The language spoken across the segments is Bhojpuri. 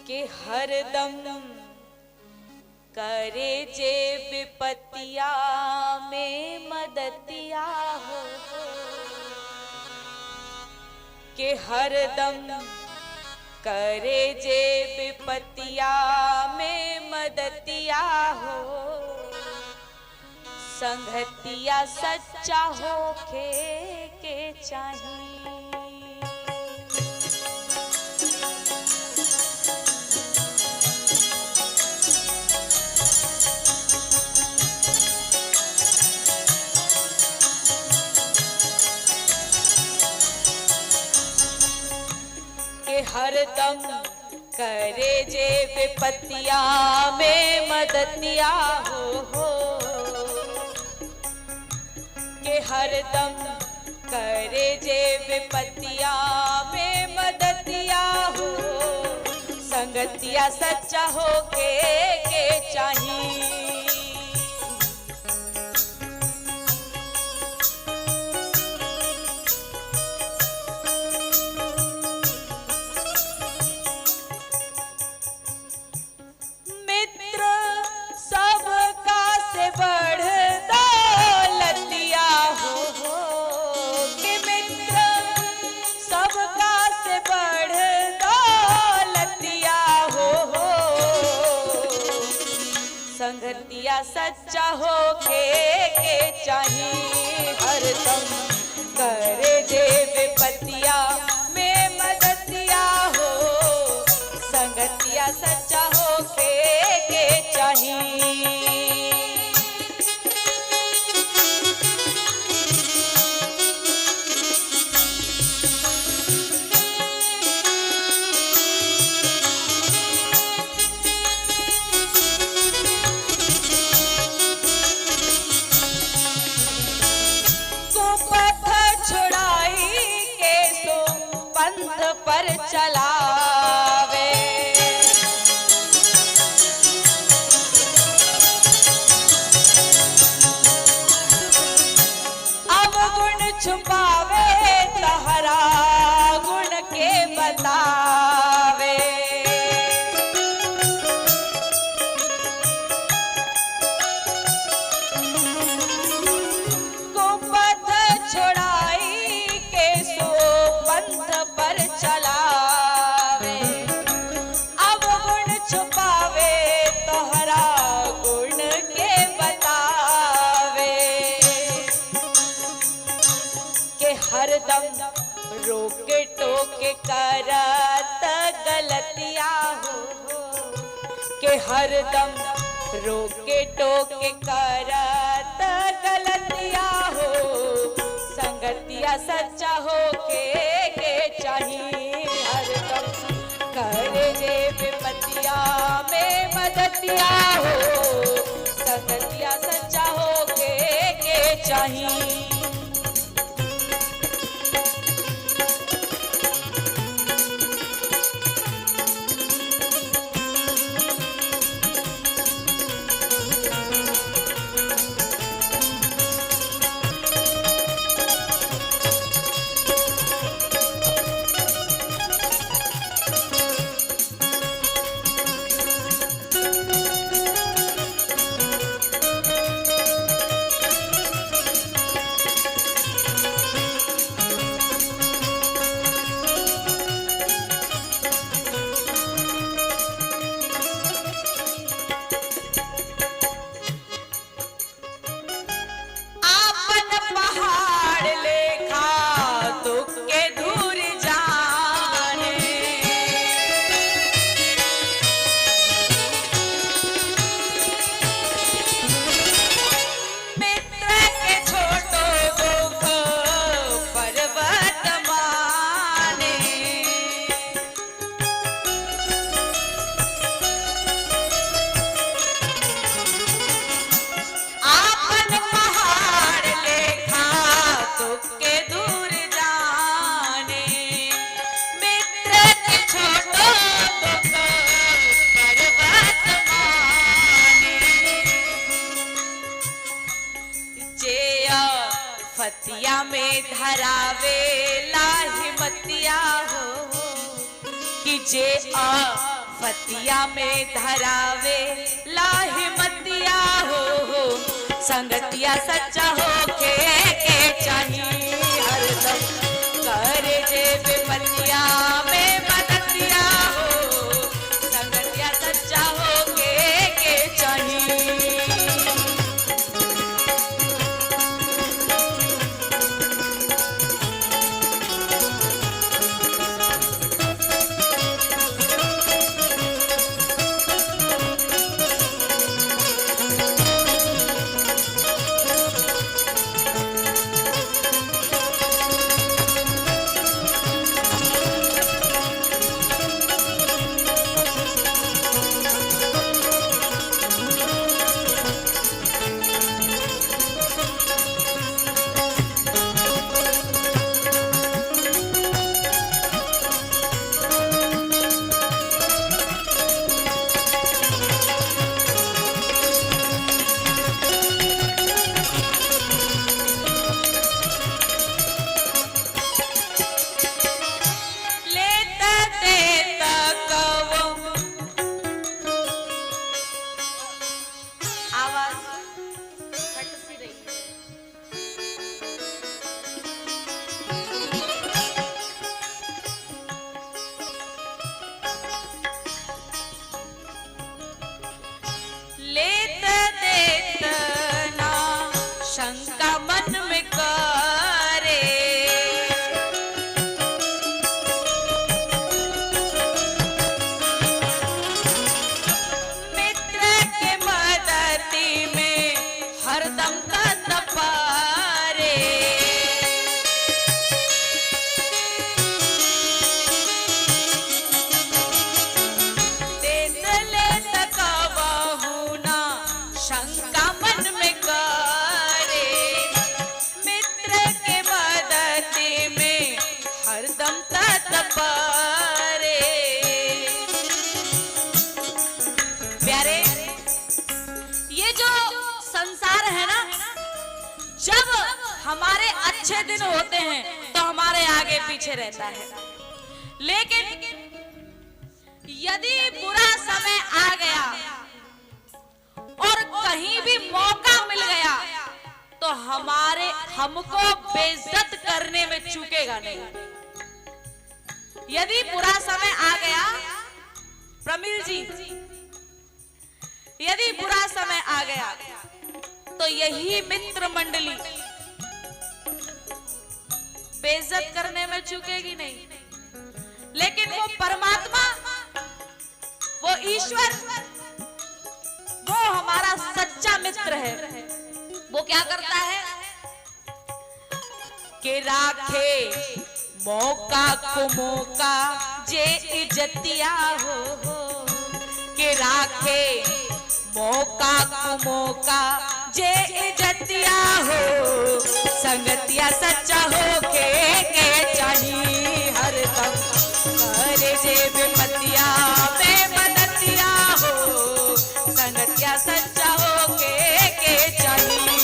के हरदम करे जे विपतिया में मदतिया हो, के हरदम करे जे विपतिया में मदतिया हो, संगतिया सच्चा होके के चाहिए। हरदम करे जे विपतिया में मदतिया हो, के हरदम करे जे विपतिया में मदतिया हो, संगतिया सच्चा होके के चाहिए। संगतिया सच्चा होके के चाहिए। हरदम करे जे विपतिया में मदतिया हो, संगतिया सच्चा होके के चाहिए। पर चलावे अब गुण छुपावे तहरा गुण के बतावे। को पथ छोड़ाई के सो पंथ पर चलावे, अब गुण छुपावे तोहरा गुण के बतावे। के हरदम रोके टोके करत गलतिया हो, के हरदम रोके टोके करत गलतिया हो, संगतिया सच्चा होके के चाहिए। हरदम करे जे विपतिया में मदतिया हो, संगतिया सच्चा होके के चाहिए। फतिया में धरावे ला हिमतिया हो, कि जे फतिया में धरावे लाहिमतिया हो संगतिया सच्चा हो के चाहिए हरदम करे जे विपतिया में मदतिया हो संगतिया सच्चा हो के चाहिए। शंका मन में करे मित्र के मदति में हरदम तत्परे देत लेत कबहु ना शंका मन में हरदम तत्परे। प्यारे, ये जो संसार है ना, जब हमारे अच्छे दिन होते हैं तो हमारे आगे पीछे रहता है, लेकिन यदि बुरा समय आ गया और कहीं भी मौका मिल गया तो हमको बेइज्जत करने में चूकेगा नहीं। यदि बुरा समय आ गया प्रमिल जी, यदि बुरा समय आ गया तो यही मित्र मंडली बेइज्जत करने में चूकेगी नहीं, लेकिन वो परमात्मा, वो ईश्वर, वो हमारा सच्चा मित्र है। वो क्या करता है कि राखे मौका को मौका जे इज्जतिया हो कि राखे मौका को मौका जे इज्जतिया हो संगतिया सच्चा हो के चाहिए हरदम करे जे विपतिया में मदतिया हो संगतिया सच्चा हो के चाहिए।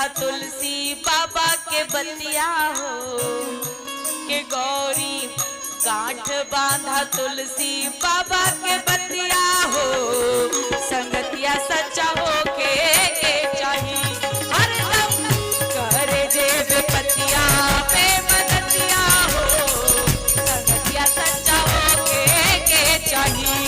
बांधा तुलसी बाबा के बतिया हो, के गौरी गांठ बांधा तुलसी बाबा के बतिया हो, संगतिया सच्चा हो के चाहिए हरदम करे जे विपतिया पे मदतिया हो, संगतिया सच्चा हो के चाहिए।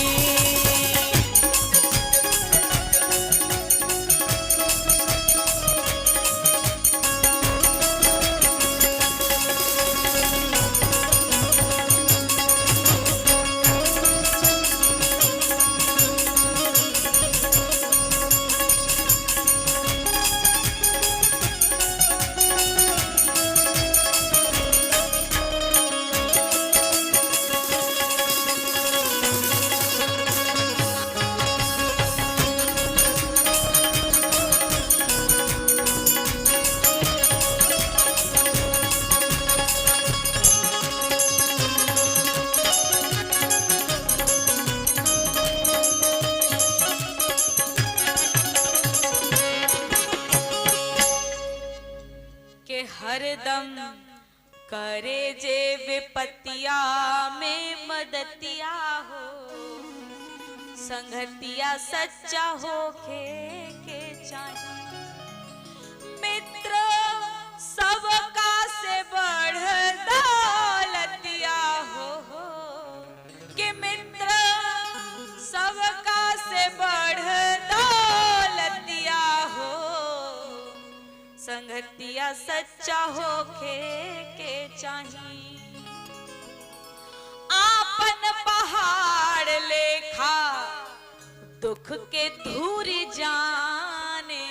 हरदम करे जे विपतिया में मदतिया हो, संगतिया सच्चा हो के चाहिए। मित्र सबका से बढ़ दौलतिया हो, कि मित्र सबका से बढ़ दौलतिया हो, संगतिया सच्चा हो के चाहिए। आपन पहाड़ लेखा दुख के धूर जाने,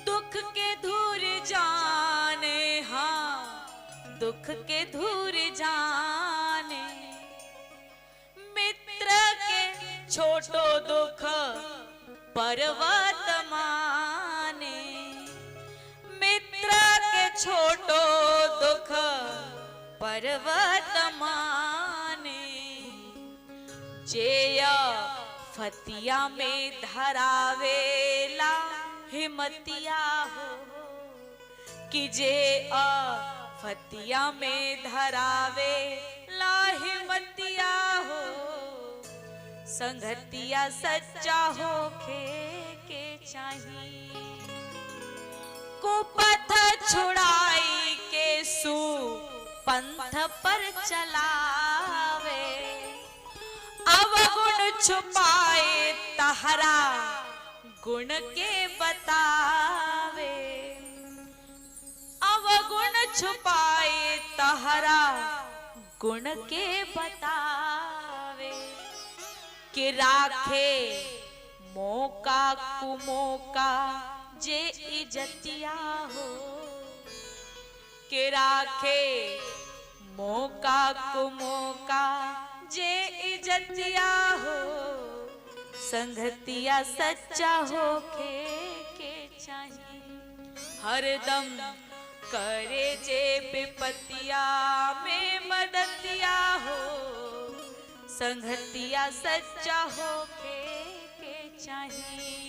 दुख के धूर जाने, हाँ दुख के धूर जाने। मित्र के छोटो दुख पर्वत माने, मित्र के छोटो दुख पर्वत माने। जेया फतिया में धरावेला हिमतिया हो, कि जे फतिया में धरावेला हिमतिया हो, संगतिया सच्चा हो के चाहिए। कुपथ छुड़ाई के सु पंथ पर चलावे, अवगुण छुपाए तहरा गुण के बतावे, अवगुण छुपाए तहरा गुण के बतावे। कि राखे मौका कुमौका जे इज्जतिया हो, के राखे मौका कुमौका जे इज्जतिया हो, संगतिया सच्चा हो के चाहिए। हरदम करे जे विपतिया में मदतिया हो, संगतिया सच्चा हो के चाहिए।